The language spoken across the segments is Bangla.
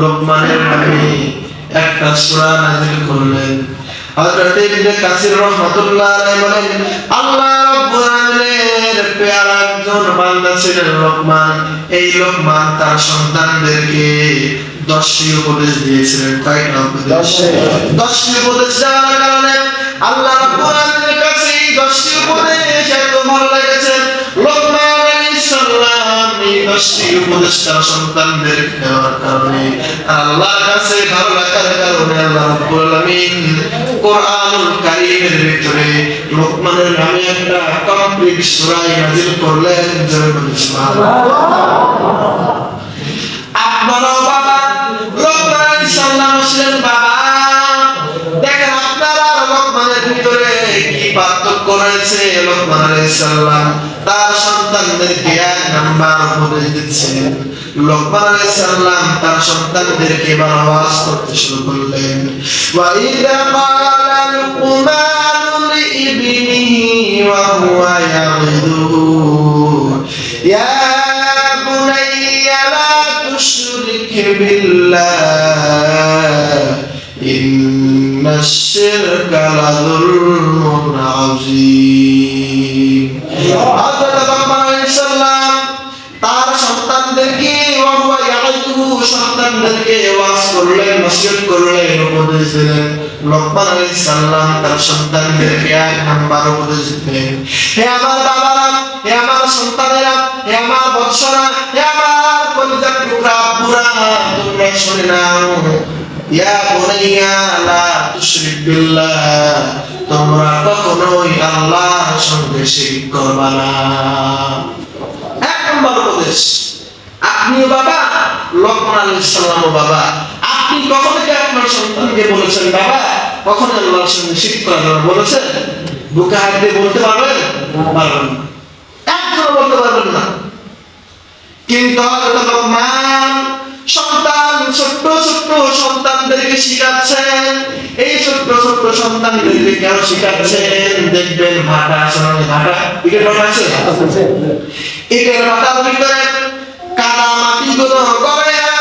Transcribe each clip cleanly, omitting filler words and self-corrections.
লোকমানের নামে একটা সূরা নাযিল করলেন। হযরত ইবনে কাসির রাহমাতুল্লাহ আলাইহি বলেন, আল্লাহ রাব্বুল আলামিনের পেয়ারা একজন বান্দা ছিলেন লোকমান। এই লোকমান তার সন্তানদেরকে 10টি উপদেশ দিয়েছিলেন। কয়টা উপদেশ? 10টি উপদেশ দেওয়ার কারণে আল্লাহ রাব্বুল আলামিনের কাছে এই 10টি উপদেশ এত ভালো লেগেছে। লোকমান আলাইহিস সালাম এই 10টি উপদেশ তার সন্তানদের দেওয়ার কারণে আল্লাহর কাছে ভালো লাগার কারণে আল্লাহ রাব্বুল আলামিন কোরআনুল কারীমের ভিতরে লোকমানের নামে একটা কমপ্লিট সূরা নাযিল করলেন। জয় বলি সুবহানাল্লাহ। আপনারা বাবা লোকমান আলাইহিস সালাম ছিলেন বাবা। দেখেন আপনারা লোকমানের ভিতরে কি পার্থক্য রয়েছে। লোকমান আলাইহিস সালাম তার সন্তানদেরকে 1 নাম্বার উপদেশ দিচ্ছেন। লোকমান আলাইহিস সালাম তার সন্তানদেরকে ওয়াজ করতে শুরু করলেন। ওয়া ইযা ক্বালা লুকমানু লিইবনিহি ওয়া হুয়া ইয়াগিদুহু ইয়া বুনাইয়া লা তুশরিক বিল্লাহ ইন্নাশ শিরকা লাযুলমুন আযীম। হযরত লোকমান আলাইহিস সালাম তার সন্তানদেরকে সন্তানদেরকে ওয়াজ করলেন, নসিহত করলেন, উপদেশ দিলেন। লোকমান আলাইহিস সালাম তার সন্তানদেরকে 1 নাম্বার উপদেশ দিলেন, হে আমার বাবারা, হে আমার সন্তানেরা, হে আমার বৎসরা, হে আমার কলিজার টুকরা পুরা, তোমরা শুনে নাও। ইয়া বুনাইয়া লা তুশরিক বিল্লাহ, তোমরা কখনোই আল্লাহর সঙ্গে শিরক করবা না। 1 নাম্বার উপদেশ। আপনি বাবা, লোকমান আলাইহিস সালাম বাবা, আপনি কখনো কি আপনার সন্তানকে বলেছেন বাবা কখনো আল্লাহর সঙ্গে শিরক করা যাবে বলেছেন? বুকে হাত দিয়ে বলতে পারবেন? পারবেন না, একজনও বলতে পারবেন না। কিন্তু হযরত লোকমান সন্তান ছোট্ট ছোট্ট সন্তানদেরকে শিখাচ্ছেন। এই ছোট্ট ছোট্ট সন্তানদেরকে কেন শিখাচ্ছেন? দেখবেন ভাটা আছে, ভাটা, ইটের ভাটা আছে, ইটের ভাটার ভিতরে কাদা মাটিগুলো গড়ায়া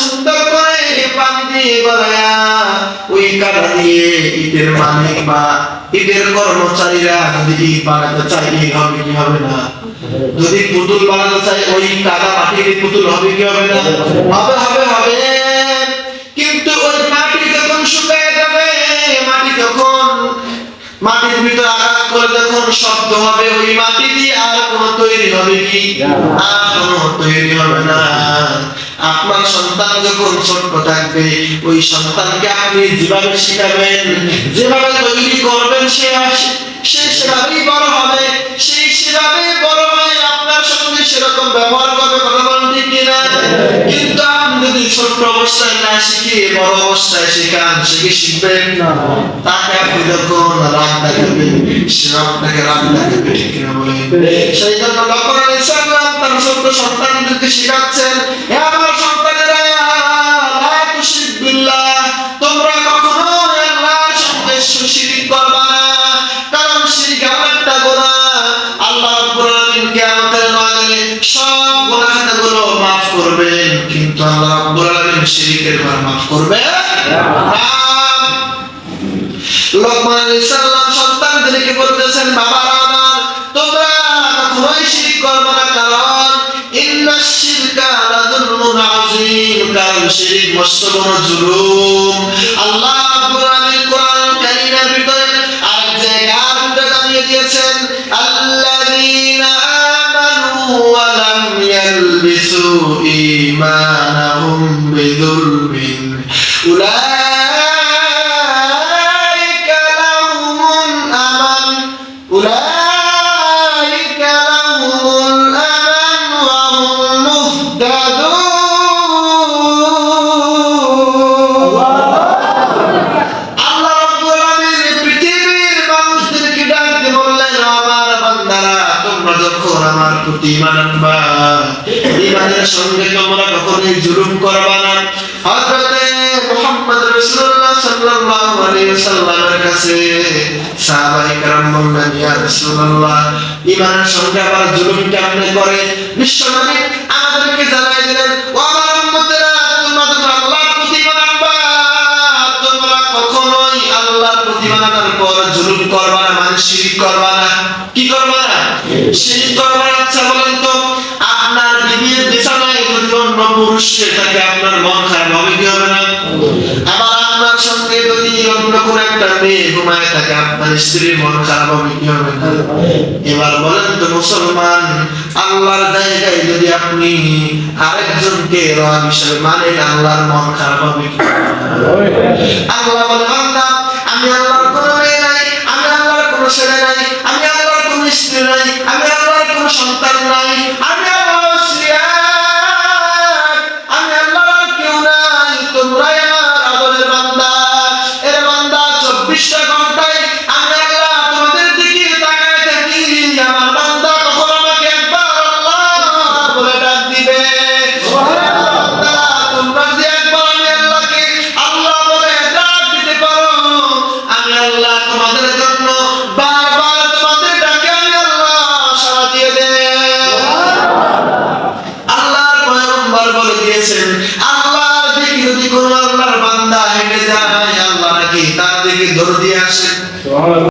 সুন্দর করে পানি দিয়ে গড়ায়া ওই কাদা দিয়ে ইটের মালিক বা ইটের কর্মচারীরা যদি ইট বানাতে চায় হবে কি হবে না? যদি পুতুল বানাতে চায় ওই কাদা মাটির পুতুল হবে কি হবে না? হবে হবে হবে। কিন্তু ওই মাটি যখন শুকিয়ে যাবে, মাটি যখন মাটির ভিতরে আঘাত করে যখন শব্দ হবে, ওই মাটি দিয়ে আর কোনো তৈরি হবে কি? আর কোনো তৈরি হবে না। আপনার সন্তান যখন ছোট থাকবে, ওই সন্তানকে আপনি যেভাবে শিখাবেন, যেভাবে তৈরি করবেন, সে সেভাবেই বড় হবে, সেই সেভাবে বড় হয়ে আপনার সঙ্গে সেরকম ব্যবহার করবে। কথা বলেন ঠিক কিনা? কিন্তু আপনি যদি ছোট অবস্থায় না শিখিয়ে বড় অবস্থায় শেখান, সে কি শিখবেন? তাকে আপনি যখন রাগ দেখাবেন, সে আপনাকে রাগ দেখাবে, ঠিক কিনা বলেন? সেই জন্য লোকমান আলাইহিস সালাম তার ছোট সন্তানদেরকে শিখাচ্ছেন, হে আমার সন্তানেরা, লা তুশরিক বিল্লাহ, তোমরা কখনো আল্লাহর সঙ্গে শিরক করবা না। কারণ শিরক এমন একটা গুনাহ, আল্লাহ রাব্বুল আলামিন কিয়ামতের ময়দানে সব গুনাহগুলো maaf করবেন, কিন্তু আল্লাহ রাব্বুল আলামিন শিরকের গুনাহ maaf করবেন না। লোকমান আলাইহিস সালাম সন্তানদেরকে বলতেছেন, বাবারা আমার, তোমরা কখনোই শিরক করবে না, কারণ ইন্নাশ শিরকা লাযুলমুন আযীম, কারণ শিরক মস্ত বড় জুলুম। আল্লাহ রাব্বুল আলামিন কোরআনুল কারীমের ভিতরে আরেক জায়গায় জানিয়ে দিয়েছেন, আল্লাযীনা আমানু ওয়া লাম ইয়ালবিসু ঈমানাহুম বিযুলমিন উলাইকা লাহুমুল আমান উলাইকা লাহুমুল আমান ওয়া হুম মুহতাদুন। আল্লাহ রাব্বুল আলামিন পৃথিবীর মানুষদেরকে ডাকতে বললেন, আমার বান্দারা, তোমরা যখন আমার প্রতি ঈমান আনবা, ঈমানের সঙ্গে তোমরা কখনোই জুলুম করবা না। হযরতে মুহাম্মদ রাসূলুল্লাহ সাল্লাল্লাহু আলাইহি ওয়াসাল্লামের কাছে সাহাবায়ে কেরাম বললেন, ইয়া রাসূলুল্লাহ, ঈমানের সঙ্গে আবার জুলুম কেমনে করে? বিশ্বনবী আমাদেরকে জানাই দিলেন, ও আমার উম্মতেরা, তোমরা যখন আল্লাহ বানানোর পর জুলুম করবা না, মানে শিরক করবা না। কি করবা না? শিরক করবা না। আচ্ছা বলেন তো, আপনার বিবির বিছানায় যদি অন্য পুরুষ থাকে আপনার মন খারাপ হবে কি হবে না? আবার আপনার সঙ্গে যদি অন্য কোন একটা মেয়ে ঘুমায় থাকে আপনার স্ত্রীর মন খারাপ হবে কি হবে না? এবার বলেন তো মুসলমান, আল্লাহর জায়গায় যদি আপনি আরেকজনকে রব হিসেবে মানেন আল্লাহর মন খারাপ হবে কি? আল্লাহ বলে, বান্দা আমি আল্লাহর কোনো মেয়ে নাই, আমি আল্লাহর কোনো ছেলে নাই, আমি আল্লাহর কোনো স্ত্রী নাই, আমি আল্লাহর কোনো সন্তান নাই, আমি আল্লাহর সিয়াক, আমি আল্লাহর কেউ নাই, তোমরাই আমার আদরের বান্দা। এর বান্দা 24টা ঘন্টায় আমি আল্লাহ তোমাদের দিকে তাকায় থাকি। আমার বান্দা কখন আমাকে একবার আল্লাহ বলে ডাক দিবে? বান্দা তোমরা যে একবার আমি আল্লাহকে আল্লাহ বলে ডাক দিতে পারো, আমি আল্লাহ তোমাদের জন্য বারবার তোমাদের ডাকে আমি আল্লাহ সাড়া দিয়ে দেব। আল্লাহর পয়গম্বর বলে দিয়েছেন, আল্লাহর দিকে যদি কোনো আল্লাহর বান্দা হেঁটে যায় আল্লাহ নাকি তার দিকে দৌড় দিয়ে আসে।